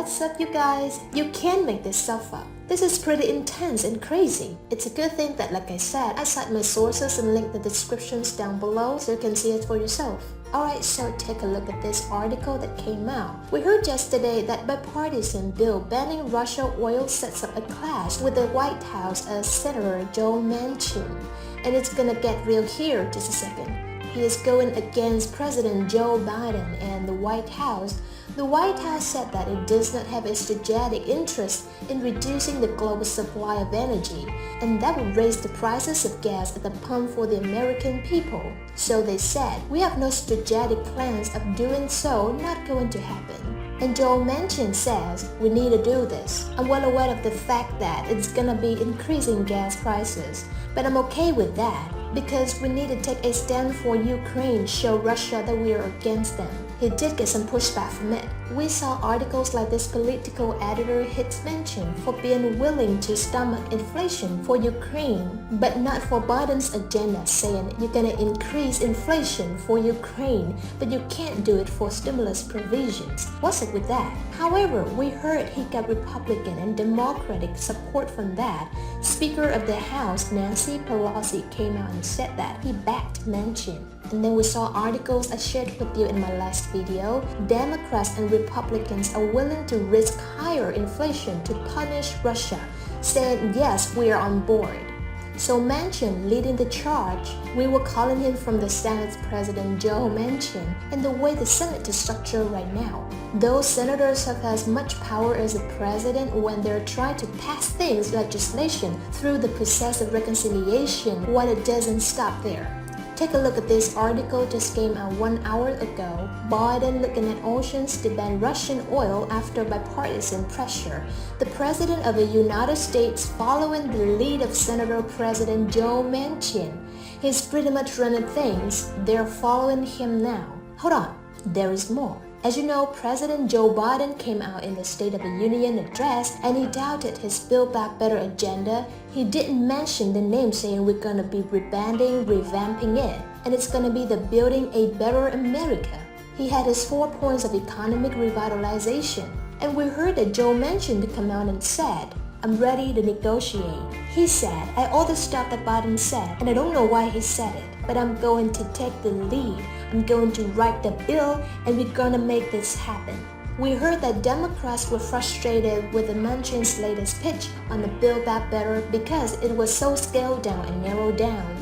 What's up, you guys? You can't make this stuff up. This is pretty intense and crazy. It's a good thing that, like I said, I cite my sources and link the descriptions down below so you can see it for yourself. Alright, so take a look at this article that came out. We heard yesterday that bipartisan bill banning Russia oil sets up a clash with the White House as Senator Joe Manchin. And it's gonna get real here just a second. He is going against President Joe Biden and the White House. The White House said that it does not have a strategic interest in reducing the global supply of energy, and that would raise the prices of gas at the pump for the American people. So they said, we have no strategic plans of doing so, not going to happen. And Joe Manchin says, we need to do this. I'm well aware of the fact that it's gonna be increasing gas prices, but I'm okay with that because we need to take a stand for Ukraine, show Russia that we are against them. He did get some pushback from it. We saw articles like this political editor hits Manchin for being willing to stomach inflation for Ukraine, but not for Biden's agenda, saying you're gonna increase inflation for Ukraine, but you can't do it for stimulus provisions. What's up with that? However, we heard he got Republican and Democratic support from that. Speaker of the House, Nancy Pelosi, came out and said that he backed Manchin. And then we saw articles I shared with you in my last video. Democrats and Republicans are willing to risk higher inflation to punish Russia, saying yes, we are on board. So Manchin leading the charge. We were calling him from the Senate's President Joe Manchin and the way the Senate is structured right now. Those senators have as much power as the president when they're trying to pass things, legislation, through the process of reconciliation, while it doesn't stop there. Take a look at this article just came out 1 hour ago. Biden looking at options to ban Russian oil after bipartisan pressure. The President of the United States following the lead of Senator President Joe Manchin. He's pretty much running things. They're following him now. Hold on, there is more. As you know, President Joe Biden came out in the State of the Union address and he doubted his Build Back Better agenda. He didn't mention the name, saying we're gonna be revamping it, and it's gonna be the Building a Better America. He had his 4 points of economic revitalization, and we heard that Joe Manchin to come out and said, I'm ready to negotiate. He said, all the stuff that Biden said, and I don't know why he said it, but I'm going to take the lead. I'm going to write the bill, and we're gonna make this happen. We heard that Democrats were frustrated with the Manchin's latest pitch on the Build Back Better because it was so scaled down and narrowed down.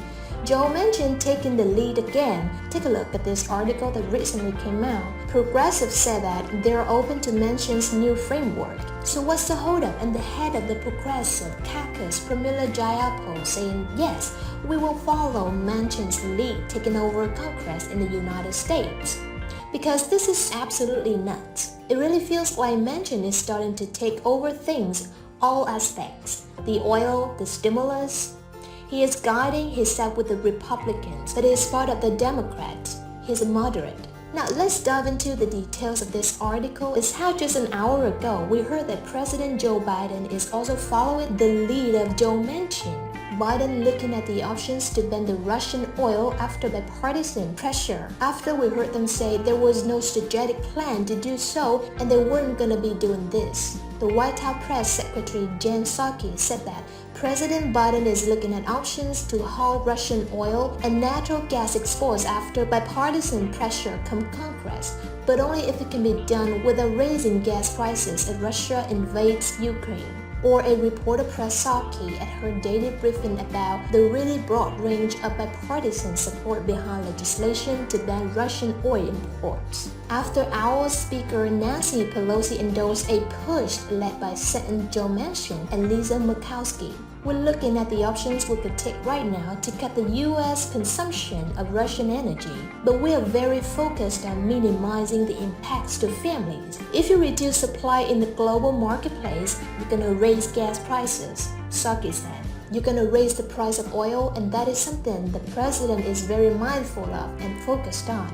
Joe Manchin taking the lead again. Take a look at this article that recently came out. Progressives said that they're open to Manchin's new framework. So what's the holdup? And the head of the Progressive Caucus, Pramila Jayapal, saying yes, we will follow Manchin's lead taking over Congress in the United States. Because this is absolutely nuts. It really feels like Manchin is starting to take over things, all aspects. The oil, the stimulus. He is guiding himself with the Republicans, but he is part of the Democrats. He's a moderate. Now let's dive into the details of this article. It's how just an hour ago we heard that President Joe Biden is also following the lead of Joe Manchin. Biden looking at the options to ban the Russian oil after bipartisan pressure. After we heard them say there was no strategic plan to do so and they weren't gonna be doing this. The White House Press Secretary Jen Psaki said that President Biden is looking at options to halt Russian oil and natural gas exports after bipartisan pressure from Congress, but only if it can be done without raising gas prices as Russia invades Ukraine. Or a reporter pressed Psaki at her daily briefing about the really broad range of bipartisan support behind legislation to ban Russian oil imports. After hours, Speaker Nancy Pelosi endorsed a push led by Senator Joe Manchin and Lisa Murkowski. We're looking at the options we could take right now to cut the U.S. consumption of Russian energy, but we are very focused on minimizing the impacts to families. If you reduce supply in the global marketplace, you're gonna raise gas prices, Psaki said. You're gonna raise the price of oil, and that is something the president is very mindful of and focused on.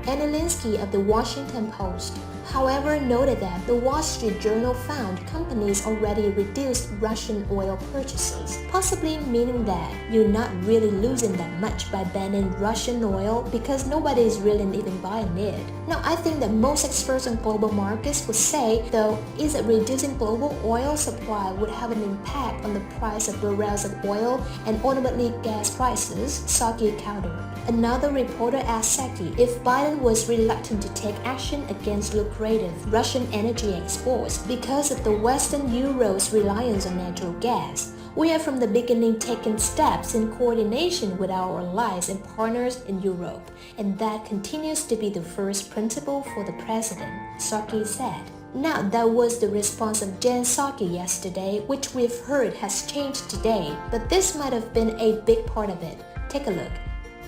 Anna Linsky of the Washington Post, however, noted that the Wall Street Journal found companies already reduced Russian oil purchases, possibly meaning that you're not really losing that much by banning Russian oil because nobody is really even buying it. Now, I think that most experts on global markets would say, though, is that reducing global oil supply would have an impact on the price of barrels of oil and ultimately gas prices, Psaki countered. Another reporter asked Psaki if Biden was reluctant to take action against lucrative Russian energy exports because of the Western Euro's reliance on natural gas. We have from the beginning taken steps in coordination with our allies and partners in Europe, and that continues to be the first principle for the president, Psaki said. Now, that was the response of Jen Psaki yesterday, which we've heard has changed today, but this might have been a big part of it. Take a look.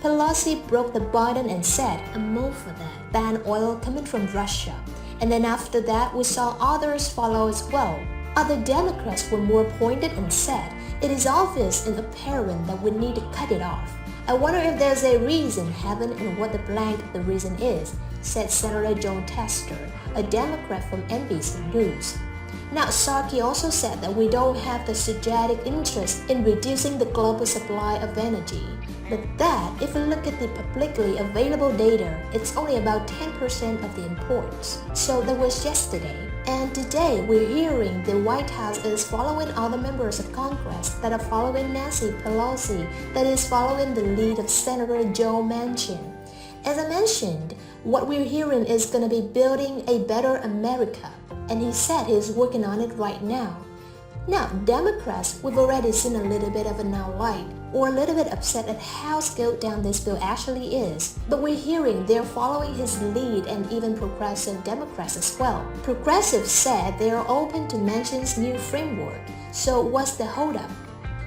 Pelosi broke the Biden and said, "I'm more for that. Ban oil coming from Russia." And then after that, we saw others follow as well. Other Democrats were more pointed and said, "It is obvious and apparent that we need to cut it off. I wonder if there's a reason, heaven, and what the blank the reason is," said Senator Jon Tester, a Democrat from NBC News. Now, Psaki also said that we don't have the strategic interest in reducing the global supply of energy. But that, if we look at the publicly available data, it's only about 10% of the imports. So that was yesterday. And today, we're hearing the White House is following other members of Congress that are following Nancy Pelosi, that is following the lead of Senator Joe Manchin. As I mentioned, what we're hearing is going to be building a better America. And he said he's working on it right now. Now, Democrats, we've already seen a little bit of a now light, or a little bit upset at how scaled down this bill actually is. But we're hearing they're following his lead and even progressive Democrats as well. Progressives said they are open to Manchin's new framework. So what's the holdup?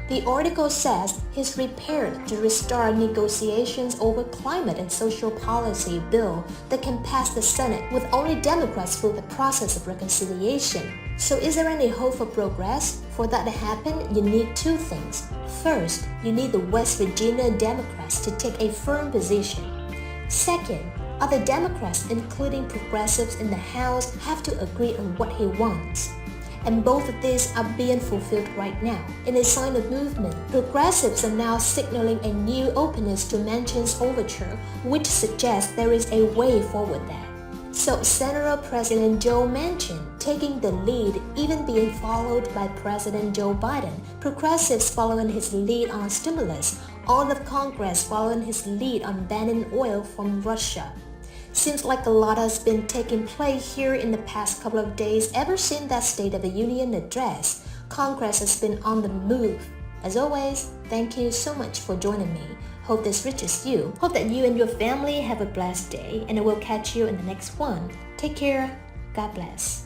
The article says he's prepared to restart negotiations over climate and social policy bill that can pass the Senate with only Democrats through the process of reconciliation. So is there any hope for progress? For that to happen, you need two things. First, you need the West Virginia Democrats to take a firm position. Second, other Democrats, including progressives in the House, have to agree on what he wants. And both of these are being fulfilled right now. In a sign of movement, progressives are now signaling a new openness to Manchin's overture, which suggests there is a way forward there. So Senator President Joe Manchin taking the lead, even being followed by President Joe Biden, progressives following his lead on stimulus, all of Congress following his lead on banning oil from Russia. Seems like a lot has been taking place here in the past couple of days ever since that State of the Union address. Congress has been on the move. As always, thank you so much for joining me. Hope this reaches you. Hope that you and your family have a blessed day, and I will catch you in the next one. Take care. God bless.